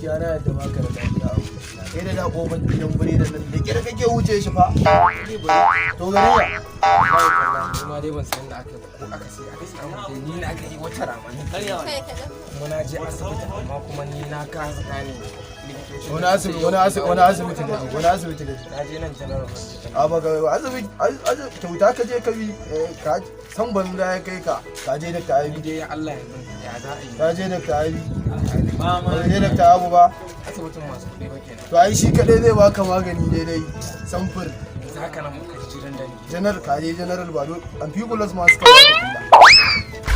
gaskiya na yadda baka da lafiya a wuce kai da kofar gidan bure da nan da kira kake wuce shi fa to gare ya kuma dai ban san da aka ko aka sai aka samu dai ni na kai wata ramani kuma na je asibiti amma kuma ni na kasa gane wani asibiti ne na je nan general hospital a baka asibiti kyauta ka je ka bi ka san ban da ya kai ka je da ka ni dai Allah ya za a yi ka je da ka yi ba je da ka abu ba asibitin masu kuɗi ba kenan to ai shi kadai zai baka magani daidai samfur haka nan muka ji jiran dare general ka je general ba don amphiculus masu kawai da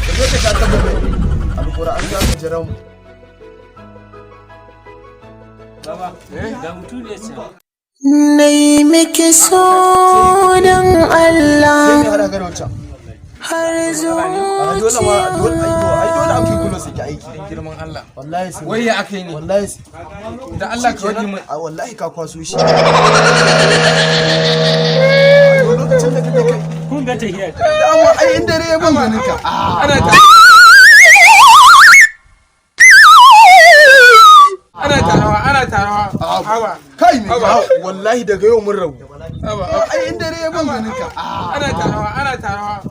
ka je ka ta gobe alquran za ka jira mu baba da mutu ne ce nai miki so don Allah har zuwa dole amphiculus yake aiki girman Allah wallahi sai wai ya akai ne wallahi da Allah ka wadi mun wallahi ka kwaso shi lokacin da kake kai kun ga tahiyar dama ai in dare ban ganin ka ana tarawa hawa kai me wallahi daga yau mun rabu hawa ai in dare ban ganin ka ana tarawa